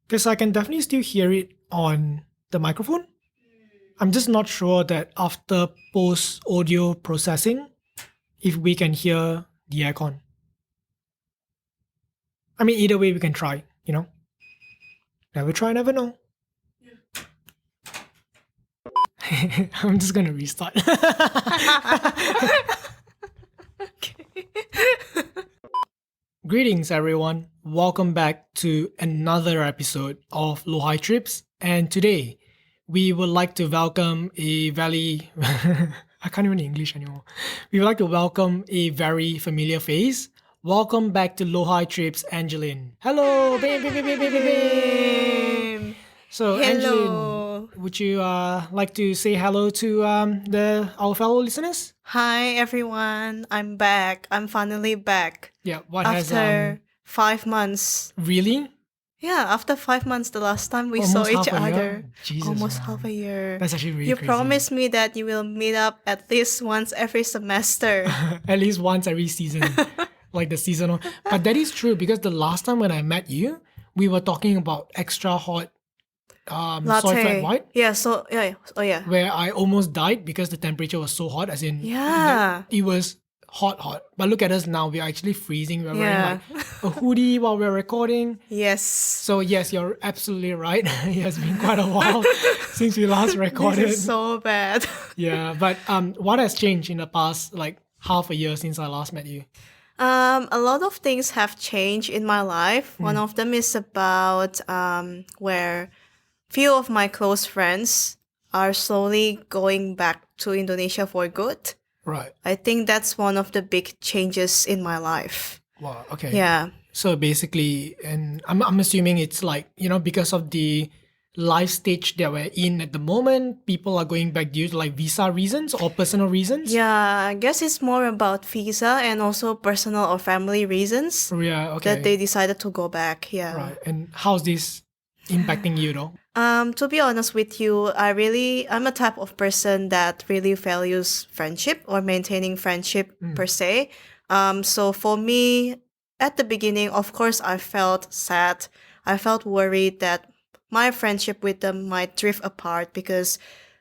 Because I can definitely still hear it on the microphone. I'm just not sure that after post audio processing, if we can hear the aircon. I mean, either way, we can try, Never try, never know. I'm just gonna restart. Greetings, everyone. Welcome back to another episode of Lohai Trips. And today, we would like to welcome a very I can't even English anymore. We would like to welcome a very familiar face. Welcome back to Lohai Trips, Angeline. Hello, babe, babe, babe, babe, babe, babe. So, Angeline, Hello. would you like to say hello to our fellow listeners? Hi everyone. I'm back. I'm finally back. Yeah, what has After 5 months. really Yeah, after 5 months the last time we saw almost each half a year? other. Jesus, Almost man. half a year. That's actually really You crazy. promised me that you will meet up at least once every semester. At least once every season, like the seasonal. But that is true because the last time when I met you, we were talking about extra hot soy flat Latte. white, Yeah, so yeah. Oh yeah. where I almost died because the temperature was so hot. As in, Yeah. it was hot. But look at us now; we're actually freezing. We're Yeah. wearing like a hoodie while we're recording. Yes. So yes, you're absolutely right. It has been quite a while since we last recorded. This is so bad. Yeah, but what has changed in the past like half a year since I last met you? A lot of things have changed in my life. One of them is about where few of my close friends are slowly going back to Indonesia for good. Right. I think that's one of the big changes in my life. Wow. Okay. Yeah. So basically, and I'm assuming it's like, because of the life stage that we're in at the moment, people are going back due to like visa reasons or personal reasons. Yeah, I guess it's more about visa and also personal or family reasons Yeah. Okay. that they decided to go back. Yeah. Right. And how's this impacting you though? To be honest with you, I'm a type of person that really values friendship or maintaining friendship per se. So for me, at the beginning, of course, I felt sad. I felt worried that my friendship with them might drift apart because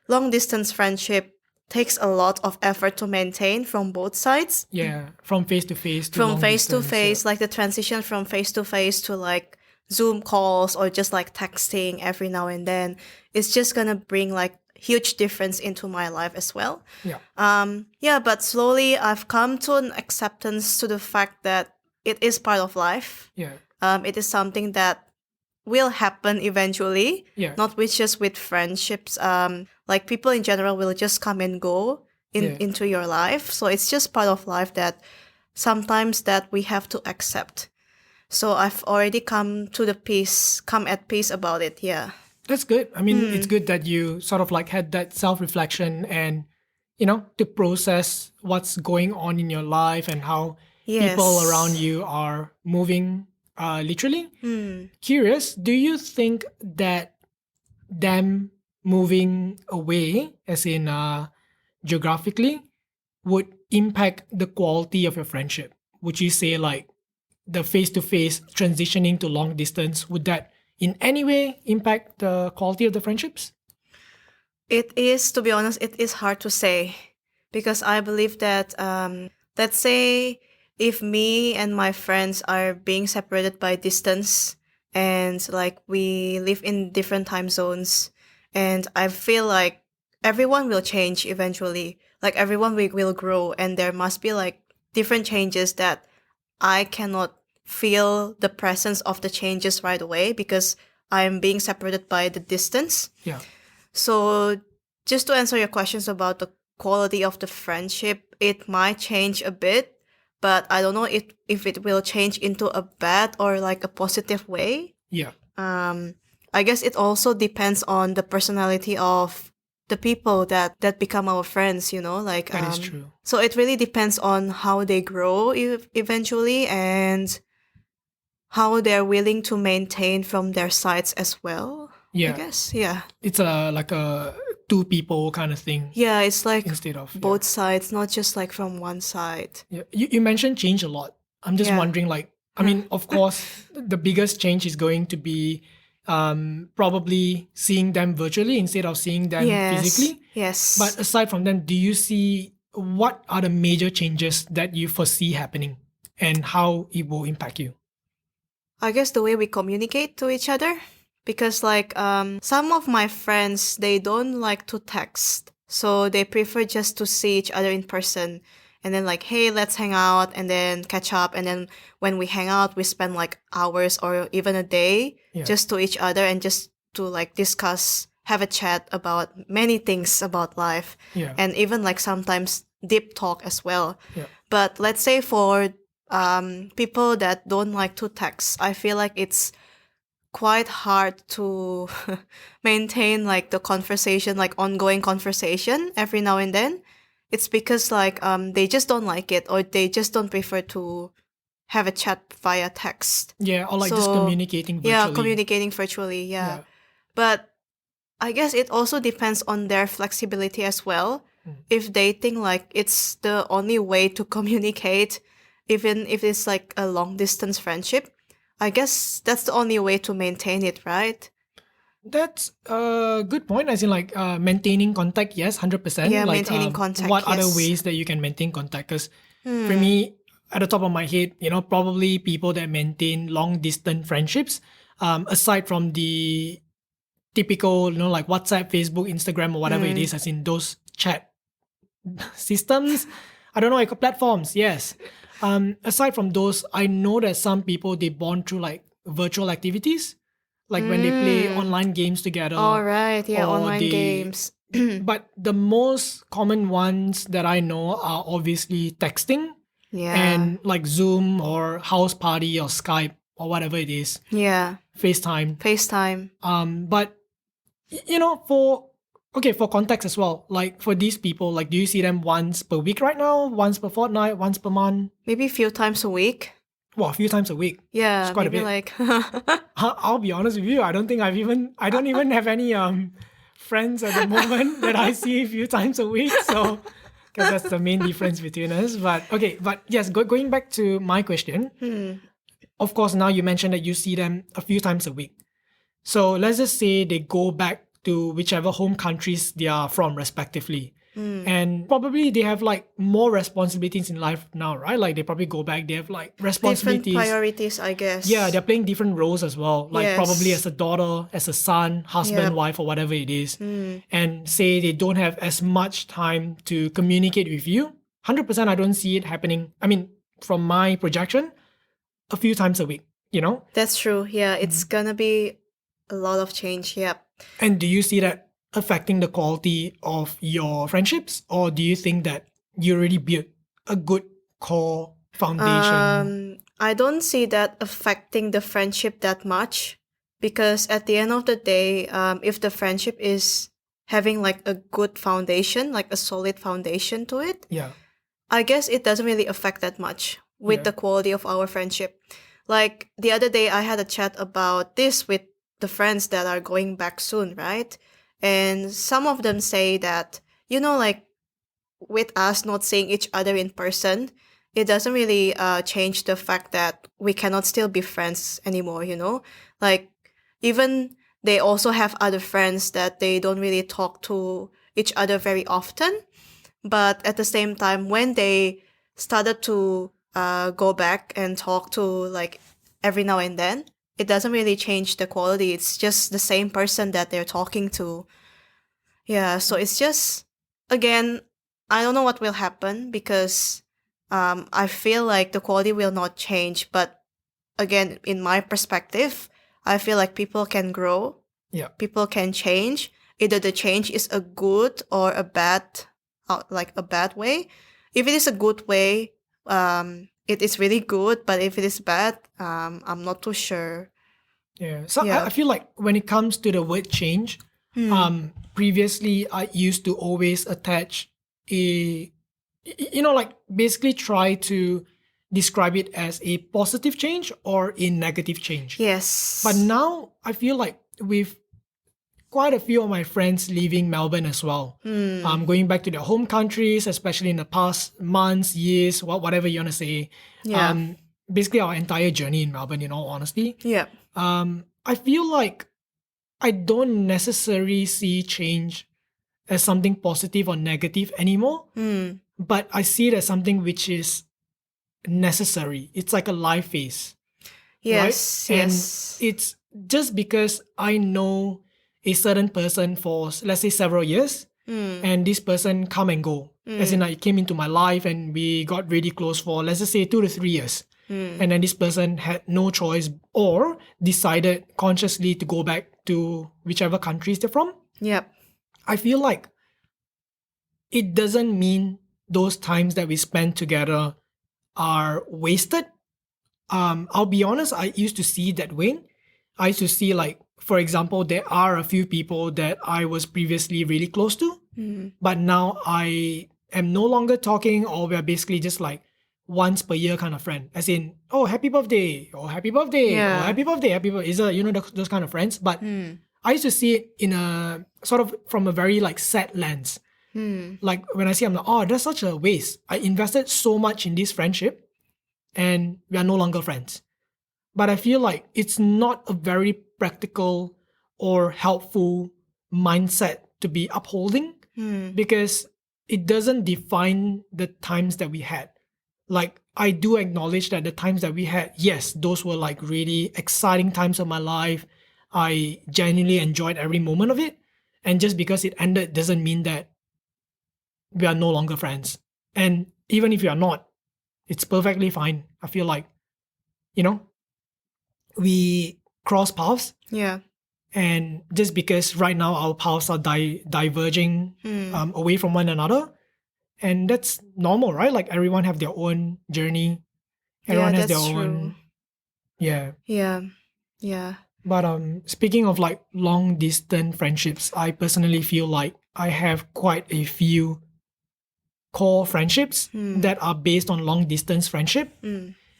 long distance friendship takes a lot of effort to maintain from both sides. Yeah. From face to face to From long face to distance, face, like the transition from face to face to like Zoom calls or just like texting every now and then, it's just gonna bring like huge difference into my life as well. Yeah. But slowly I've come to an acceptance to the fact that it is part of life. Yeah. It is something that will happen eventually. Yeah. Not with just with friendships. Like people in general will just come and go into your life. So it's just part of life that sometimes that we have to accept. So I've already come at peace about it. Yeah. That's good. I mean, it's good that you sort of like had that self-reflection and, to process what's going on in your life and how people Yes. around you are moving literally. Hmm. Curious, do you think that them moving away, as in geographically, would impact the quality of your friendship? Would you say like the face-to-face transitioning to long distance, would that in any way impact the quality of the friendships? It is, to be honest, it is hard to say because I believe that, let's say if me and my friends are being separated by distance and like we live in different time zones, and I feel like everyone will change eventually. Like everyone will grow and there must be like different changes that I cannot feel the presence of the changes right away because I'm being separated by the distance. Yeah. So just to answer your questions about the quality of the friendship, it might change a bit, but I don't know if it will change into a bad or like a positive way. Yeah. I guess it also depends on the personality of the people that become our friends, like That is true. So it really depends on how they grow eventually and how they're willing to maintain from their sides as well. Yeah. I guess. Yeah. It's like a two people kind of thing. Yeah, it's like instead of both sides, not just like from one side. Yeah. You mentioned change a lot. I'm just Yeah. wondering, like, I mean, of course, the biggest change is going to be probably seeing them virtually instead of seeing them Yes. physically. Yes. But aside from them, do you see what are the major changes that you foresee happening and how it will impact you? I guess the way we communicate to each other, because like some of my friends, they don't like to text, so they prefer just to see each other in person, and then like, hey, let's hang out and then catch up, and then when we hang out we spend like hours or even a day Yeah. just to each other and just to like discuss, have a chat about many things about life, Yeah. and even like sometimes deep talk as well. Yeah. But let's say for people that don't like to text, I feel like it's quite hard to maintain like the conversation, like ongoing conversation every now and then. It's because like they just don't like it, or they just don't prefer to have a chat via text. Yeah, or like just So, communicating virtually. yeah, communicating virtually, yeah. But I guess it also depends on their flexibility as well. If they think like it's the only way to communicate, even if it's like a long distance friendship, I guess that's the only way to maintain it, right? That's a good point. As in, like maintaining contact, yes, 100%. Yeah, Like, maintaining contact, what other yes. ways that you can maintain contact? Because for me, at the top of my head, probably people that maintain long distance friendships, aside from the typical, like WhatsApp, Facebook, Instagram, or whatever it is, as in those chat systems. I don't know, like platforms. Yes. Aside from those, I know that some people they bond through like virtual activities, like when they play online games together. All right, yeah, or online they, games. But the most common ones that I know are obviously texting Yeah. and like Zoom or House Party or Skype or whatever it is, Yeah, FaceTime. FaceTime. But for context as well, like for these people, like do you see them once per week right now, once per fortnight, once per month? Maybe a few times a week. Well, a few times a week. Yeah, It's quite a maybe bit. like I'll be honest with you, I don't even have any friends at the moment that I see a few times a week. So because that's the main difference between us. But okay, but yes, going back to my question. Of course, now you mentioned that you see them a few times a week. So let's just say they go back to whichever home countries they are from, respectively. And probably they have like more responsibilities in life now, right? Like they probably go back, they have like different responsibilities. priorities, I guess. Yeah, they're playing different roles as well. Like probably Yes. as a daughter, as a son, husband, Yep. wife, or whatever it is. And say they don't have as much time to communicate with you. 100% I don't see it happening. I mean, from my projection, a few times a week, That's true. Yeah, it's gonna be a lot of change. Yep. And do you see that affecting the quality of your friendships? Or do you think that you already built a good core foundation? I don't see that affecting the friendship that much, because at the end of the day, if the friendship is having like a good foundation, like a solid foundation to it, Yeah. I guess it doesn't really affect that much with Yeah. the quality of our friendship. Like the other day, I had a chat about this with the friends that are going back soon, right? And some of them say that, like with us not seeing each other in person, it doesn't really change the fact that we cannot still be friends anymore, Like, even they also have other friends that they don't really talk to each other very often. But at the same time, when they started to go back and talk to like every now and then, it doesn't really change the quality. It's just the same person that they're talking to. Yeah, so it's just, again, I don't know what will happen, because I feel like the quality will not change. But again, in my perspective, I feel like people can grow. Yeah. People can change. Either the change is a good or a bad, like a bad way. If it is a good way, it is really good. But if it is bad, I'm not too sure. Yeah. So Yeah. I feel like when it comes to the word change, previously I used to always attach like basically try to describe it as a positive change or a negative change. Yes. But now I feel like with quite a few of my friends leaving Melbourne as well, going back to their home countries, especially in the past months, years, whatever you want to say. Yeah. Basically our entire journey in Melbourne, in all honesty. Yeah. I feel like I don't necessarily see change as something positive or negative anymore, but I see it as something which is necessary. It's like a life phase, right? Yes, And yes. it's just because I know a certain person for, let's say, several years, and this person come and go. As in, like, came into my life and we got really close for, let's just say, 2 to 3 years. And then this person had no choice or decided consciously to go back to whichever countries they're from. Yep. I feel like it doesn't mean those times that we spend together are wasted. I'll be honest, I used to see it that way. I used to see, like, for example, there are a few people that I was previously really close to, but now I am no longer talking, or we're basically just like once per year kind of friend. As in, oh, happy birthday, or happy birthday, or Yeah. happy birthday, happy birthday. Is those kind of friends? But I used to see it in a sort of from a very like sad lens. Like when I see, I'm like, oh, that's such a waste. I invested so much in this friendship, and we are no longer friends. But I feel like it's not a very practical or helpful mindset to be upholding, because it doesn't define the times that we had. Like, I do acknowledge that the times that we had, yes, those were like really exciting times of my life. I genuinely enjoyed every moment of it. And just because it ended doesn't mean that we are no longer friends. And even if you are not, it's perfectly fine. I feel like, you know, we cross paths, Yeah. and just because right now our paths are diverging away from one another, and that's normal, right? Like, everyone have their own journey, Yeah, everyone has their that's true. own, yeah. Yeah. Yeah. But speaking of like long distance friendships, I personally feel like I have quite a few core friendships that are based on long distance friendship,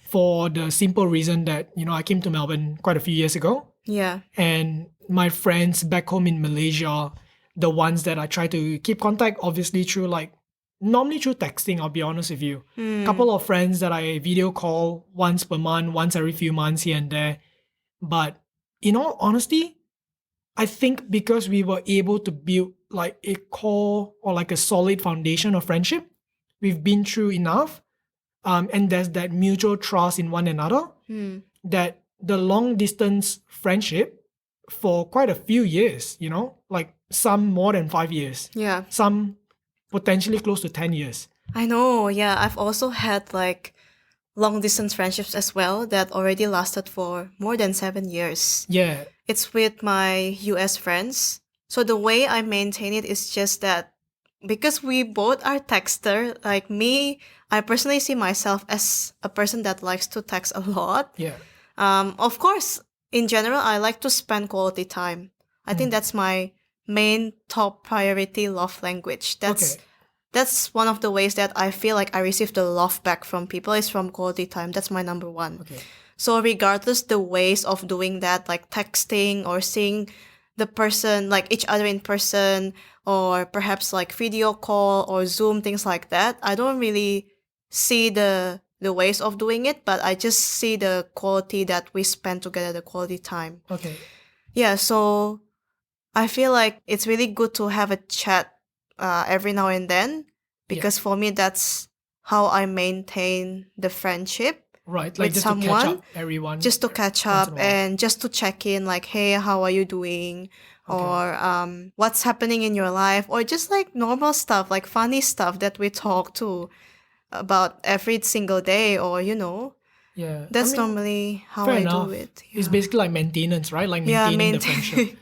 for the simple reason that, I came to Melbourne quite a few years ago, Yeah. and my friends back home in Malaysia, the ones that I try to keep contact, obviously through like, normally through texting, I'll be honest with you. Couple of friends that I video call once per month, once every few months here and there. But in all honesty, I think because we were able to build like a core or like a solid foundation of friendship, we've been through enough, and there's that mutual trust in one another, that the long distance friendship for quite a few years, like some more than 5 years, Yeah. some potentially close to 10 years. I know. Yeah. I've also had like long distance friendships as well that already lasted for more than 7 years. Yeah. It's with my US friends. So the way I maintain it is just that because we both are texter, like me, I personally see myself as a person that likes to text a lot. Yeah. Of course, in general, I like to spend quality time. I think that's my main top priority love language. Okay. That's one of the ways that I feel like I receive the love back from people is from quality time. That's my number one. Okay. So regardless the ways of doing that, like texting or seeing the person, like each other in person, or perhaps like video call or Zoom, things like that, I don't really see the ways of doing it, but I just see the quality that we spend together, the quality time. Okay. Yeah, so I feel like it's really good to have a chat every now and then, because for me that's how I maintain the friendship. Right. Like With just to catch someone, up everyone. just to catch once in up a while. and just to check in, like, hey, how are you doing? Okay. Or what's happening in your life? Or just like normal stuff, like funny stuff that we talk to about every single day, or Yeah. that's normally how fair I enough. do it. It's basically like maintenance, right? Like Yeah, maintaining the friendship.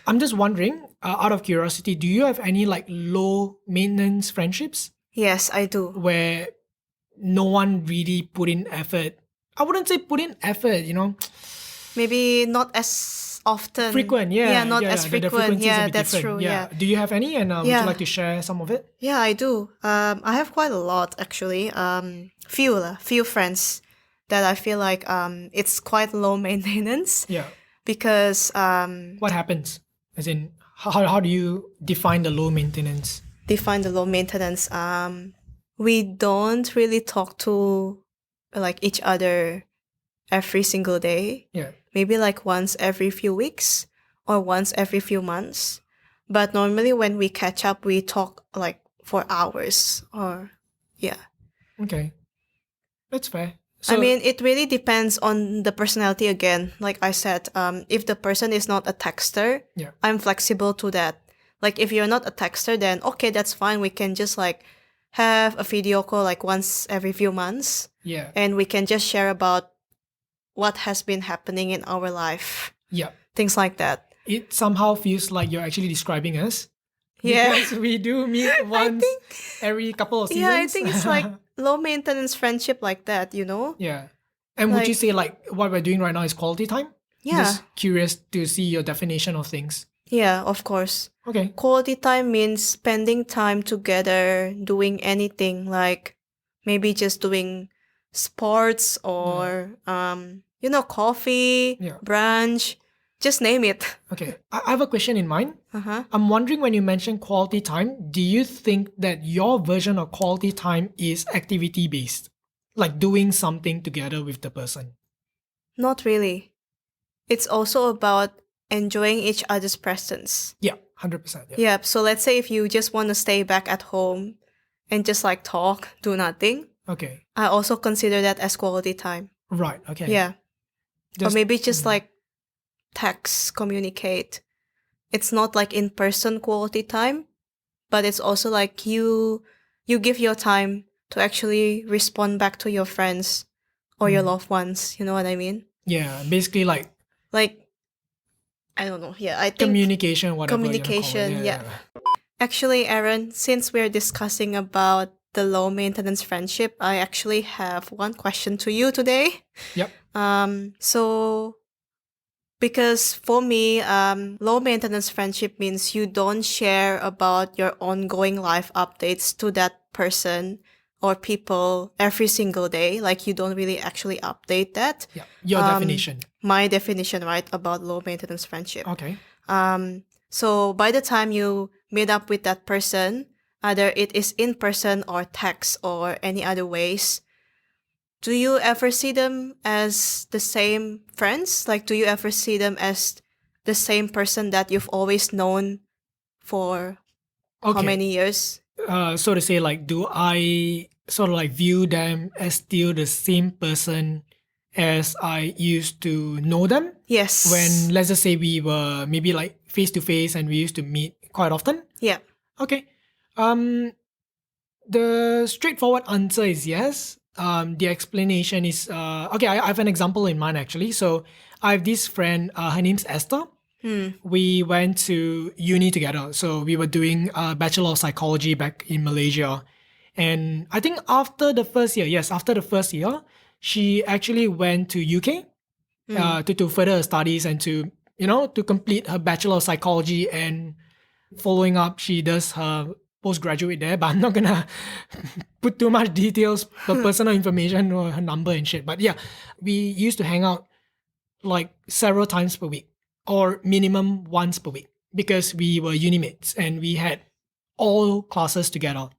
I'm just wondering, out of curiosity, do you have any like low maintenance friendships Yes, I do. where no one really put in effort? I wouldn't say put in effort, Maybe not as often. frequent. Yeah, not yeah, as yeah. The frequent. frequency is a Yeah, bit that's different. true. Yeah. Do you have any? And would you Yeah. like to share some of it? Yeah, I do. I have quite a lot actually. Few friends that I feel like it's quite low maintenance Yeah. because What happens? As in, how do you define the low maintenance? define the low maintenance. We don't really talk to like each other every single day. Yeah. Maybe like once every few weeks, or once every few months. But normally when we catch up, we talk like for hours or yeah. Okay. That's fair. I So mean, it really depends on the personality again. Like I said, if the person is not a texter, yeah. I'm flexible to that. Like if you're not a texter, then okay, that's fine. We can just like have a video call like once every few months, Yeah. and we can just share about what has been happening in our life, Yeah. things like that. It somehow feels like you're actually describing us Yeah. because we do meet once every couple of seasons. Yeah, I think it's like low maintenance friendship like that, you know? yeah. And would you Like- say like what we're doing right now is quality time? Yeah. Just curious to see your definition of things. Yeah, of course. Okay. Quality time means spending time together, doing anything like maybe just doing sports or coffee, Yeah. brunch, just name it. Okay. I have a question in mind. Uh-huh. I'm wondering when you mention quality time, do you think that your version of quality time is activity based? Like doing something together with the person? Not really. It's also about enjoying each other's presence. Yeah, 100%. Yeah. Yeah, so let's say if you just want to stay back at home and just like talk, do nothing, Okay. I also consider that as quality time. Right. Okay. Yeah. Or Just- maybe just like text, communicate. It's not like in-person quality time, but it's also like you give your time to actually respond back to your friends or your loved ones. You know what I mean? Yeah, basically like Like, I don't know. Yeah, I think communication, whatever. communication, you wanna call it. yeah. Actually, Aaron, since we're discussing about the low maintenance friendship, I actually have one question to you today. Yep. So because for me, low maintenance friendship means you don't share about your ongoing life updates to that person or people every single day. Like you don't really actually update that. Yeah. Your definition. My definition, right, about low maintenance friendship. Okay. So by the time you meet up with that person, either it is in person or text or any other ways, do you ever see them as the same friends? Like, do you ever see them as the same person that you've always known for how many years? So to say, like, do I sort of like view them as still the same person as I used to know them? Yes. When, let's just say, we were maybe like face to face and we used to meet quite often? Yeah. Okay. The straightforward answer is yes. The explanation is okay. I have an example in mind actually. So I have this friend. Her name's Esther. We went to uni together. So we were doing a Bachelor of Psychology back in Malaysia, and I think after the first year, she actually went to UK to further her studies and to to complete her Bachelor of Psychology, and following up, she does her postgraduate there, but I'm not gonna put too much details, her personal information or her number and shit. But yeah, we used to hang out like several times per week or minimum once per week because we were uni mates and we had all classes together.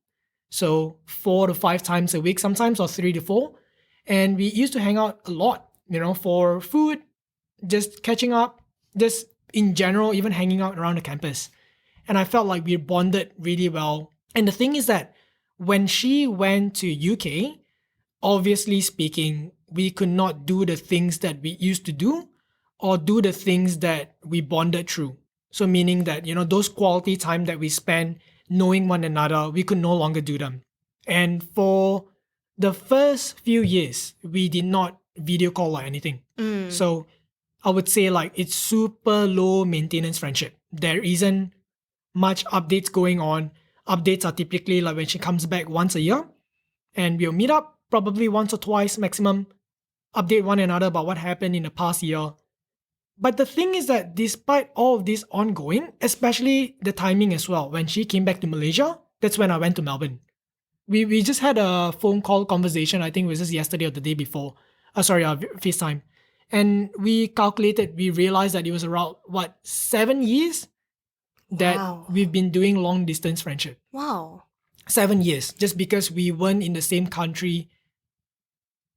So 4 to 5 times a week sometimes, or 3 to 4. And we used to hang out a lot, for food, just catching up, just in general, even hanging out around the campus. And I felt like we bonded really well. And the thing is that when she went to UK, obviously speaking, we could not do the things that we used to do or do the things that we bonded through. So meaning that, those quality time that we spent knowing one another, we could no longer do them. And for the first few years, we did not video call or anything. So I would say like it's super low maintenance friendship. There isn't much updates going on. Updates are typically like when she comes back once a year, and we'll meet up probably once or twice maximum, update one another about what happened in the past year. But the thing is that despite all of this ongoing, especially the timing as well, when she came back to Malaysia, that's when I went to Melbourne. We just had a phone call conversation, I think it was just yesterday or the day before. FaceTime. And we realized that it was around, 7 years that Wow. we've been doing long distance friendship. Wow. 7 years, just because we weren't in the same country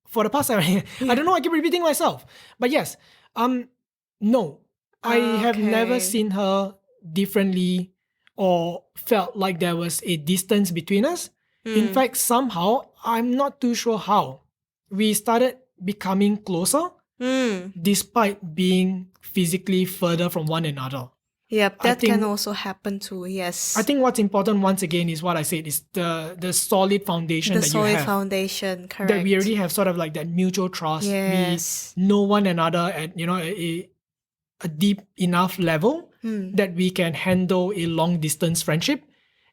for the past 7 years. I don't know, I keep repeating myself. But yes, no, I have never Okay. seen her differently or felt like there was a distance between us. In Mm. fact, somehow, I'm not too sure how, we started becoming closer Mm. despite being physically further from one another. Yep, I that can think also happen too. I Yes. think what's important once again is what I said is the solid foundation The that you solid have. foundation, That we correct. already have sort of like that mutual trust. We Yes. know one another at a deep enough level Hmm. that we can handle a long distance friendship.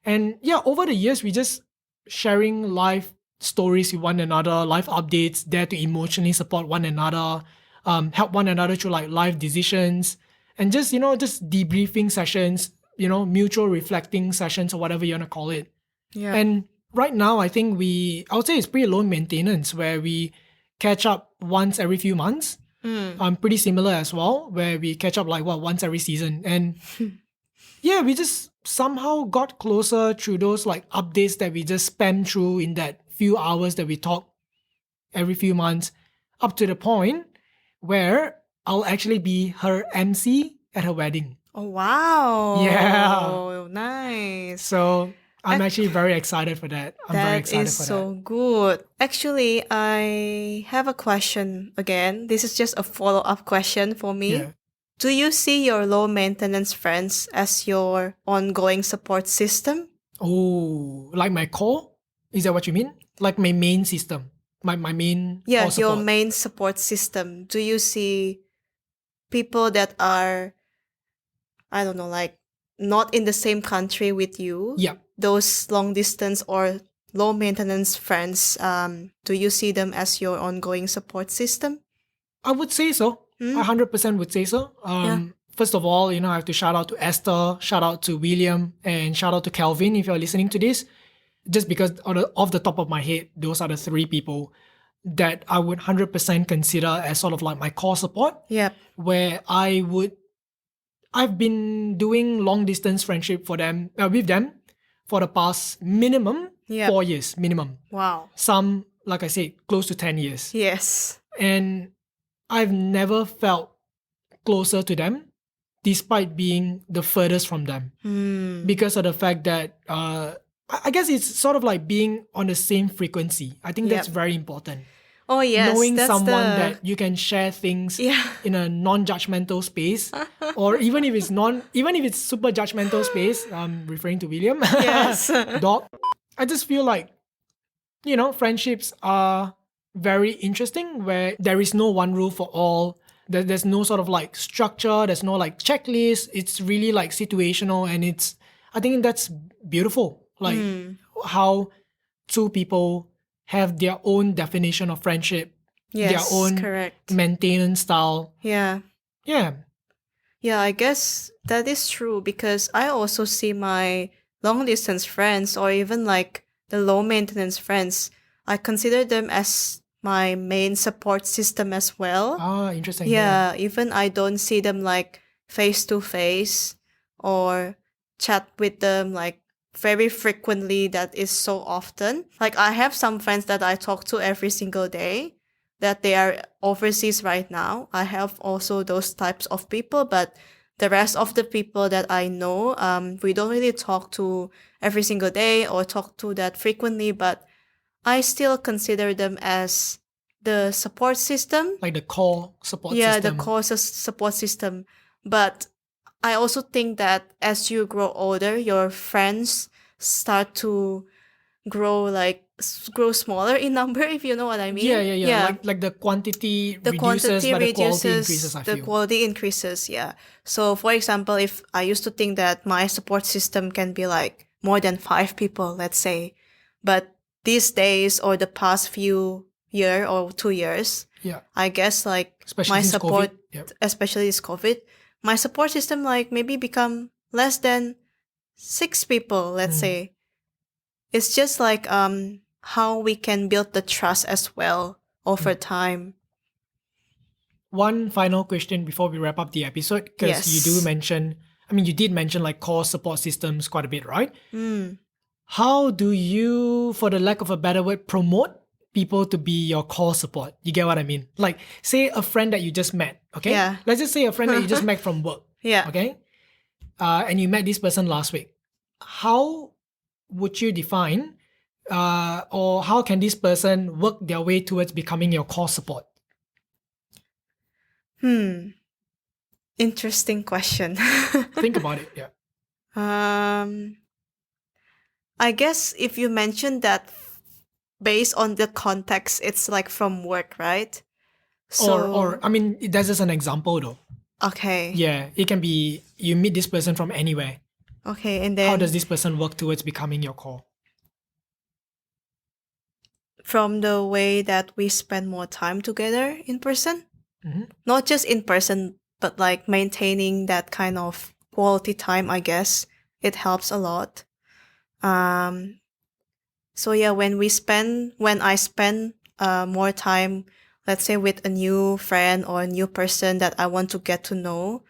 And yeah, over the years, we just sharing life stories with one another, life updates, there to emotionally support one another, help one another through like life decisions, and just just debriefing sessions, mutual reflecting sessions or whatever you want to call it. Yep. And right now, I think I would say it's pretty low maintenance where we catch up once every few months. Mm. Pretty similar as well, where we catch up like once every season. And yeah, we just somehow got closer through those like updates that we just spam through in that few hours that we talk every few months, up to the point where I'll actually be her MC at her wedding. Oh, Yeah. wow. Nice. So I'm Ac- actually very excited for that. I'm very That is excited for that. so good. Actually, I have a question again. This is just a follow up question for me. Yeah. Do you see your low maintenance friends as your ongoing support system? Oh, like my core? Is that what you mean? Like my main system, my main Yeah, core your support. main support system. Do you see people that are, I don't know, like not in the same country with you? Yeah, Those long distance or low maintenance friends, do you see them as your ongoing support system? I would say so. Hmm? 100% would say so. Yeah. First of all, I have to shout out to Esther, shout out to William, and shout out to Calvin if you're listening to this. Just because off the top of my head, those are the three people that I would 100% consider as sort of like my core support, Yep. where I've been doing long distance friendship with them for the past minimum Yep. 4 years, minimum. Wow. Some, like I said, close to 10 years. Yes. And I've never felt closer to them despite being the furthest from them Hmm. because of the fact that I guess it's sort of like being on the same frequency. I think that's Yep. very important. Oh yes, Knowing that's someone the that you can share things yeah. in a non-judgmental space, or even if it's super judgmental space, I'm referring to William. Yes. Dog. I just feel like friendships are very interesting where there is no one rule for all. There's no sort of like structure, there's no like checklist. It's really like situational, and I think that's beautiful. Like how two people have their own definition of friendship, their Yes, own correct. maintenance style. Yeah. Yeah. Yeah, I guess that is true because I also see my long distance friends or even like the low maintenance friends. I consider them as my main support system as well. Ah, interesting. Yeah, even I don't see them like face to face or chat with them like very frequently, that is so often. Like I have some friends that I talk to every single day that they are overseas right now. I have also those types of people, but the rest of the people that I know, we don't really talk to every single day or talk to that frequently, but I still consider them as the support system. Like the core support Yeah, system. the core support system. But I also think that as you grow older, your friends start to grow smaller in number, if you know what I mean. Yeah. Like the quantity The reduces, quantity but the quality reduces, increases, I the feel. quality increases. Yeah. So, for example, if I used to think that my support system can be like more than 5 people, let's say, but these days or the past few year or 2 years, Yeah. I guess like Especially my since support, COVID. Yep. especially this COVID, my support system like maybe become less than 6 people, let's say. It's just like how we can build the trust as well over time. One final question before we wrap up the episode, because you Yes. did mention like core support systems quite a bit, right? Mm. How do you, for the lack of a better word, promote people to be your core support. You get what I mean? Like, say a friend that you just met, okay? Yeah. Let's just say a friend that you just met from work, Yeah. okay? And you met this person last week. How would you define or how can this person work their way towards becoming your core support? Interesting question. Think about it. Yeah. Um, I guess if you mentioned that based on the context, it's like from work, right? Or I mean, that's just an example though. Okay. Yeah, it can be you meet this person from anywhere. Okay, and How then does this person work towards becoming your core? from the way that we spend more time together in person, Mhm. not just in person, but like maintaining that kind of quality time, I guess it helps a lot. So yeah, when I spend more time, let's say with a new friend or a new person that I want to get to know,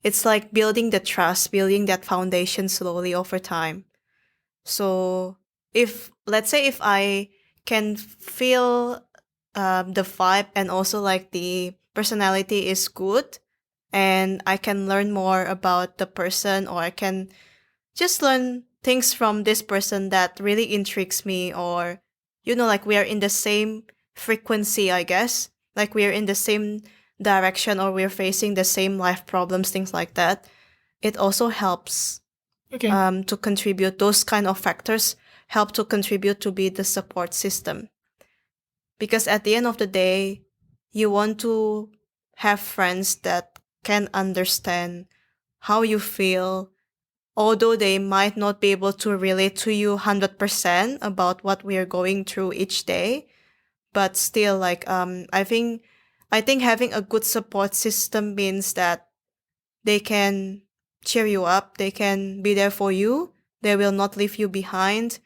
it's like building the trust, building that foundation slowly over time. So if let's say if I can feel the vibe and also like the personality is good, and I can learn more about the person, or I can just learn things from this person that really intrigues me, or like we are in the same frequency, I guess, like we are in the same direction, or we're facing the same life problems, things like that. It also helps Okay. to contribute. Those kind of factors help to contribute to be the support system, because at the end of the day, you want to have friends that can understand how you feel, although they might not be able to relate to you 100% about what we are going through each day. But still, like I think having a good support system means that they can cheer you up, they can be there for you, they will not leave you behind,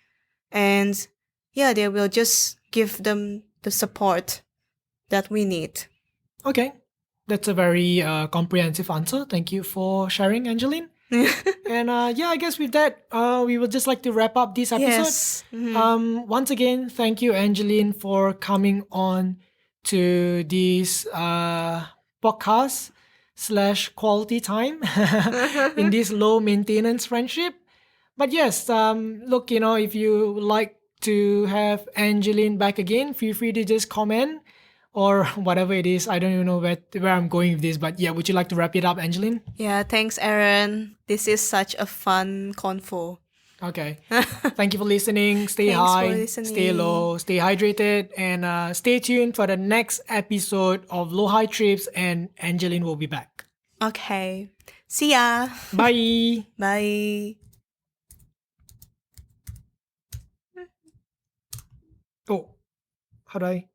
and yeah, they will just give them the support that we need. Okay. That's a very comprehensive answer. Thank you for sharing, Angeline. And yeah, I guess with that, we would just like to wrap up this episode. Yes. Mhm. Once again, thank you, Angeline, for coming on to this podcast slash quality time in this low maintenance friendship. But yes, look, if you would like to have Angeline back again, feel free to just comment or whatever it is. I don't even know where I'm going with this, but yeah, would you like to wrap it up, Angeline? Yeah, thanks, Aaron. This is such a fun convo. Okay. Thank you for listening. Stay Thanks for high, stay listening. low, stay hydrated, and stay tuned for the next episode of Low High Trips, and Angeline will be back. Okay. See ya. Bye. Bye. Oh, how do I?